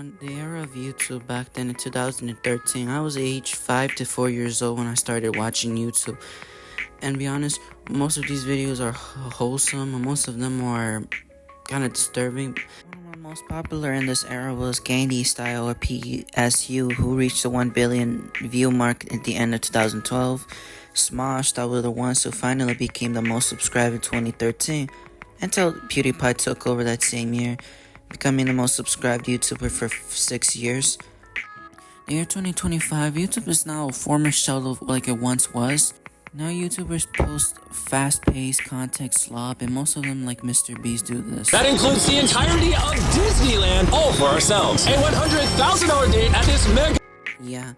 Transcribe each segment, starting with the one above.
everyone. The era of YouTube back then in 2013, I was aged 5 to 4 years old when I started watching YouTube. And to be honest, most of these videos are wholesome, and most of them are kind of disturbing. One of my most popular in this era was Gandy Style or PSU, who reached the 1 billion view mark at the end of 2012. Smosh, that were the ones who finally became the most subscribed in 2013, until PewDiePie took over that same year, becoming the most subscribed YouTuber for 6 years. The year 2025, YouTube is now a former shell of like it once was. Now YouTubers post fast-paced content slob, and most of them, like Mr. Beast, do this. That includes the entirety of Disneyland, all for ourselves. A $100,000 date at this mega... Yeah,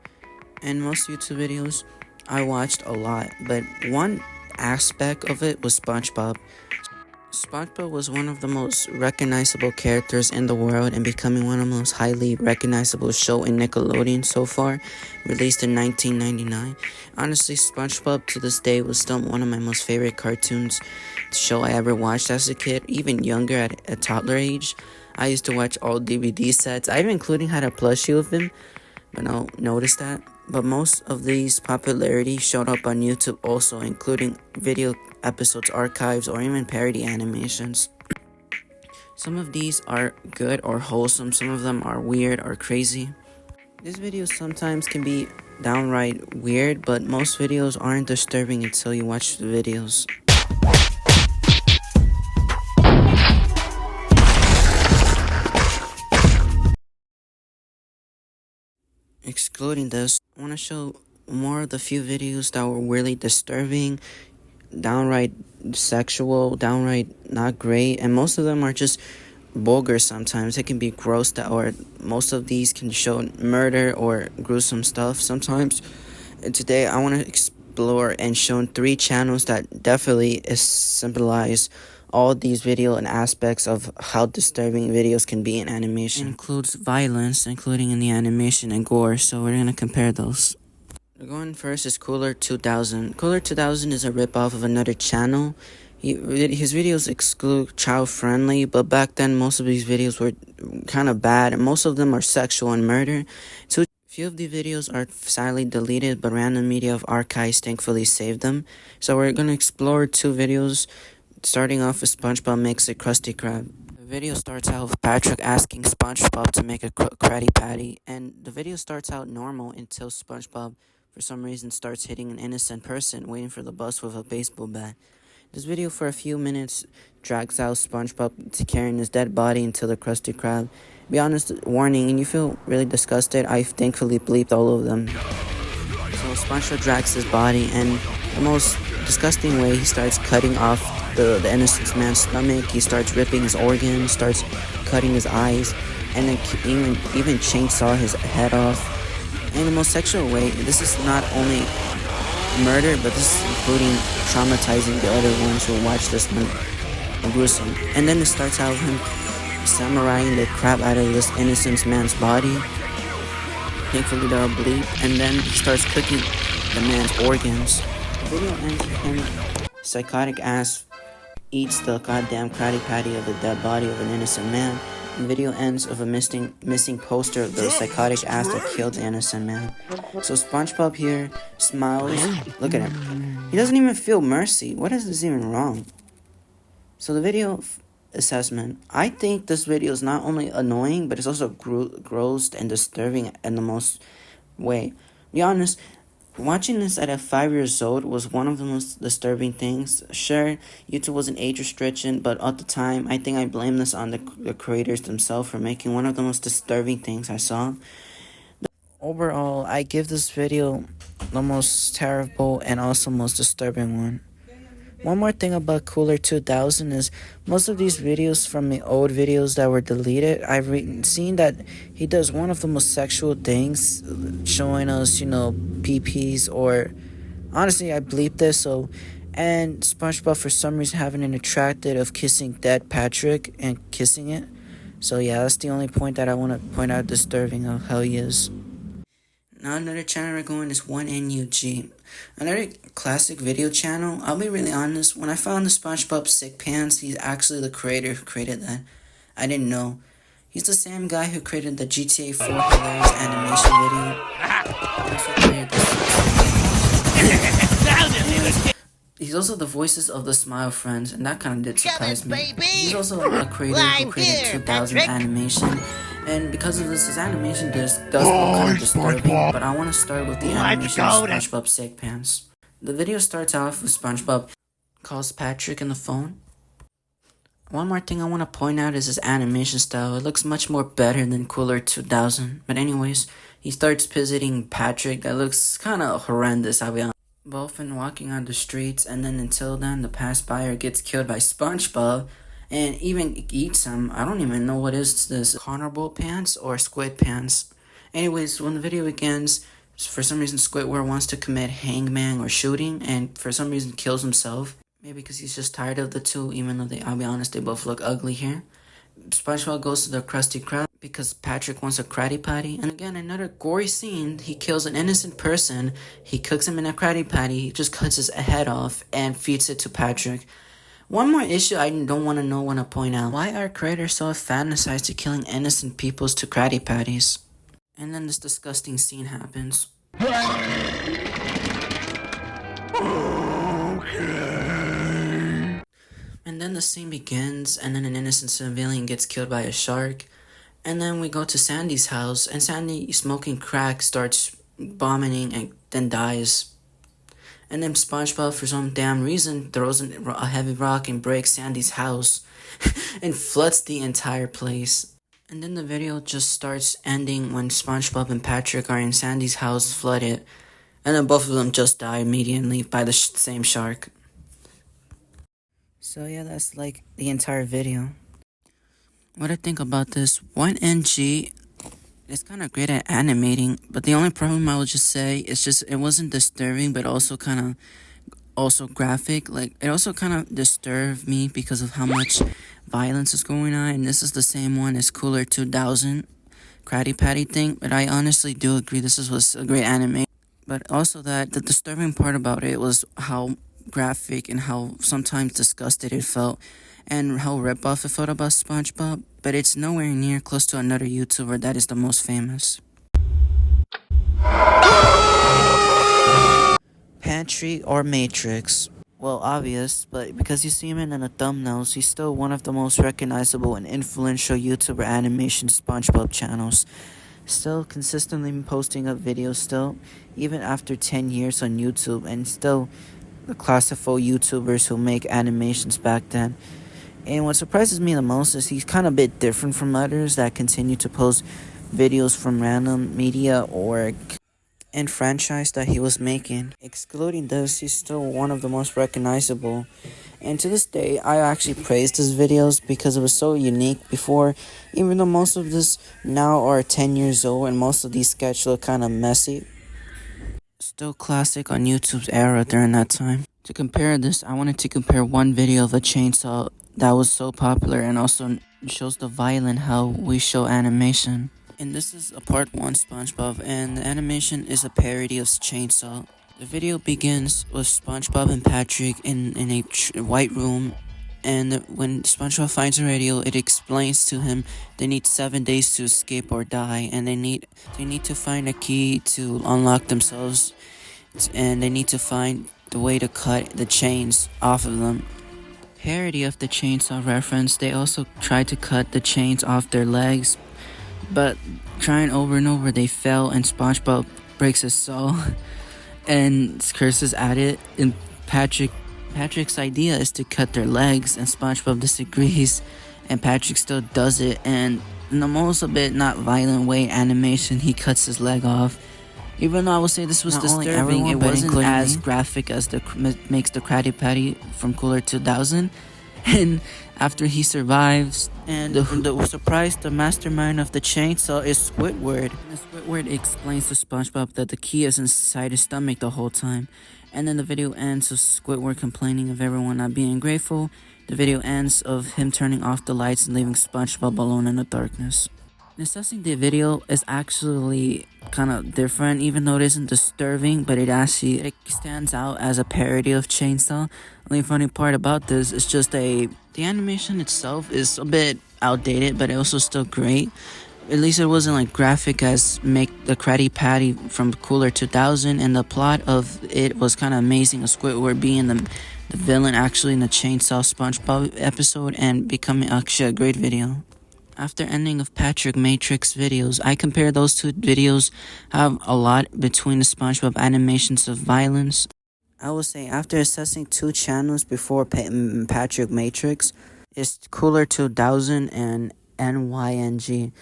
and most YouTube videos I watched a lot, but one aspect of it was SpongeBob. SpongeBob was one of the most recognizable characters in the world and becoming one of the most highly recognizable show in Nickelodeon so far, released in 1999. Honestly, SpongeBob to this day was still one of my most favorite cartoons show I ever watched as a kid, even younger at a toddler age. I used to watch all DVD sets. I even including had a plushie of him, but I'll notice that. But most of these popularity showed up on YouTube also, including video episodes, archives, or even parody animations. Some of these are good or wholesome, some of them are weird or crazy. These videos sometimes can be downright weird, but most videos aren't disturbing until you watch the videos. Excluding this, I want to show more of the few videos that were really disturbing, downright sexual, downright not great, and most of them are just vulgar sometimes. It can be gross, or most of these can show murder or gruesome stuff sometimes. And today I want to explore and show 3 channels that definitely symbolize all these video and aspects of how disturbing videos can be in animation. It includes violence, including in the animation, and gore, so we're going to compare those. Going first is Cooler 2000. Cooler 2000 is a ripoff of another channel. His videos exclude child-friendly, but back then most of these videos were kind of bad, and most of them are sexual and murder. Few of the videos are sadly deleted, but random media of archives thankfully saved them. So we're going to explore 2 videos, starting off with SpongeBob makes a Krusty Krab. The video starts out with Patrick asking SpongeBob to make a Krabby Patty, and the video starts out normal until SpongeBob, for some reason, starts hitting an innocent person waiting for the bus with a baseball bat. This video for a few minutes drags out SpongeBob to carrying his dead body into the Krusty Krab. Be honest, warning, and you feel really disgusted, I thankfully bleeped all of them. So SpongeBob drags his body, and the most disgusting way, he starts cutting off the innocent man's stomach. He starts ripping his organs, starts cutting his eyes, and then even chainsaw his head off. In the most sexual way, this is not only murder, but this is including traumatizing the other ones who watch this one. Gruesome. And then it starts out with him samuraiing the crap out of this innocent man's body. Thankfully they're bleep. And then he starts cooking the man's organs. The video ends with him psychotic ass eats the goddamn Krabby Patty of the dead body of an innocent man. The video ends with a missing poster of the psychotic ass that killed the innocent man. So SpongeBob here smiles. Look at him. He doesn't even feel mercy. What is this even wrong? So the video assessment. I think this video is not only annoying, but it's also gross and disturbing in the most way. To be honest, watching this at 5 years old was one of the most disturbing things. Sure, YouTube wasn't age restriction, but at the time, I think I blame this on the creators themselves for making one of the most disturbing things I saw. Overall, I give this video the most terrible and also most disturbing one. One more thing about Cooler 2000 is most of these videos from the old videos that were deleted, I've seen that he does one of the most sexual things, showing us, PPs, or honestly, I bleeped this, and SpongeBob for some reason having an attracted of kissing dead Patrick and kissing it. So yeah, that's the only point that I want to point out disturbing of how he is. Now another channel we're going is OneyNG. Another classic video channel. I'll be really honest, when I found the SpongeBob Sick Pants, he's actually the creator who created that. I didn't know. He's the same guy who created the GTA 4 hilarious animation video. He also created this. He's also the voices of the Smile Friends, and that kind of did surprise me. He's also a creator who created 2000 animation, and because of this, his animation does look kind of disturbing, but I want to start with the animation of SpongeBob Sick Pants. The video starts off with SpongeBob calls Patrick on the phone. One more thing I want to point out is his animation style. It looks much more better than Cooler 2000. But anyways, he starts visiting Patrick. That looks kind of horrendous, I'll be honest. Both been walking on the streets, and then until then, the passerby gets killed by SpongeBob and even eats him. I don't even know what is this, carnival pants or squid pants. Anyways, when the video begins, for some reason Squidward wants to commit hangman or shooting, and for some reason kills himself. Maybe because he's just tired of the two, even though I'll be honest, they both look ugly here. SpongeBob goes to the Krusty Krab because Patrick wants a Krabby Patty. And again, another gory scene. He kills an innocent person. He cooks him in a Krabby Patty. He just cuts his head off and feeds it to Patrick. One more issue I don't want to point out. Why are creators so fantasized to killing innocent peoples to Krabby Patties? And then this disgusting scene happens. And then the scene begins, and then an innocent civilian gets killed by a shark. And then we go to Sandy's house, and Sandy, smoking crack, starts vomiting and then dies. And then SpongeBob, for some damn reason, throws a heavy rock and breaks Sandy's house and floods the entire place. And then the video just starts ending when SpongeBob and Patrick are in Sandy's house flooded. And then both of them just die immediately by the same shark. So yeah, that's like the entire video. What I think about this, OneyNG is kind of great at animating, but the only problem I would just say is just it wasn't disturbing, but also graphic. Like, it also kind of disturbed me because of how much violence is going on, and this is the same one as Cooler 2000 Krabby Patty thing, but I honestly do agree this was a great anime. But also that the disturbing part about it was how graphic and how sometimes disgusted it felt, and how rip-off it felt about SpongeBob, but it's nowhere near close to another YouTuber that is the most famous. Pantry or Matrix? Well, obvious, but because you see him in the thumbnails, he's still one of the most recognizable and influential YouTuber animation SpongeBob channels. Still consistently posting up videos still, even after 10 years on YouTube, and still the classical YouTubers who make animations back then. And what surprises me the most is he's kind of a bit different from others that continue to post videos from random media or and franchise that he was making. Excluding this, he's still one of the most recognizable. And to this day, I actually praised his videos because it was so unique before, even though most of this now are 10 years old and most of these sketches look kind of messy. Still classic on YouTube's era during that time. To compare this, I wanted to compare one video of a chainsaw that was so popular and also shows the violent how we show animation. And this is a part 1 SpongeBob, and the animation is a parody of Chainsaw. The video begins with SpongeBob and Patrick in a white room, and when SpongeBob finds a radio, it explains to him they need 7 days to escape or die, and they need to find a key to unlock themselves, and they need to find the way to cut the chains off of them. Parody of the chainsaw reference, they also tried to cut the chains off their legs, but trying over and over they fell, and SpongeBob breaks his saw and curses at it, and Patrick's idea is to cut their legs, and SpongeBob disagrees, and Patrick still does it, and in the most a bit not violent way animation, he cuts his leg off. Even though I would say this was not disturbing, it wasn't as graphic as makes the Krabby Patty from Cooler 2000. And after he survives, and the surprise, the mastermind of the chainsaw is Squidward. And Squidward explains to SpongeBob that the key is inside his stomach the whole time. And then the video ends with Squidward complaining of everyone not being grateful. The video ends of him turning off the lights and leaving SpongeBob alone in the darkness. Assessing the video is actually kind of different, even though it isn't disturbing, but it stands out as a parody of Chainsaw. Only funny part about this is just the animation itself is a bit outdated, but also still great. At least it wasn't like graphic as make the Krabby Patty from Cooler 2000, and the plot of it was kind of amazing. A Squidward being the villain actually in the Chainsaw SpongeBob episode and becoming actually a great video. After ending of Patrick Matrix videos, I compare those two videos have a lot between the SpongeBob animations of violence. I would say after assessing two channels before Patrick Matrix, it's Cooler 2000 and OneyNG.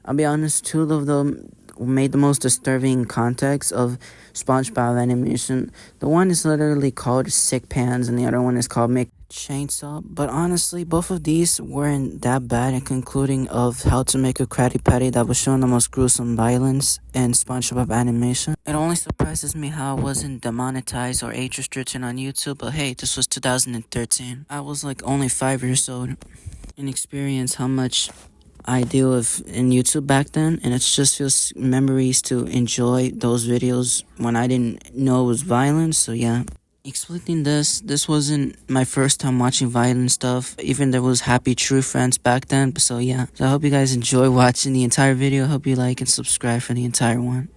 I'll be honest, two of them made the most disturbing context of SpongeBob animation. The one is literally called Sick Pans and the other one is called Make Chainsaw. But honestly, both of these weren't that bad in concluding of how to make a Krabby Patty that was showing the most gruesome violence in SpongeBob animation. It only surprises me how it wasn't demonetized or age restricted on YouTube, but hey, this was 2013. I was like only 5 years old and experienced how much I deal with in YouTube back then, and it just feels memories to enjoy those videos when I didn't know it was violence. So yeah, explaining this wasn't my first time watching violent stuff, even there was Happy True Friends back then. So yeah, so I hope you guys enjoy watching the entire video. I hope you like and subscribe for the entire one.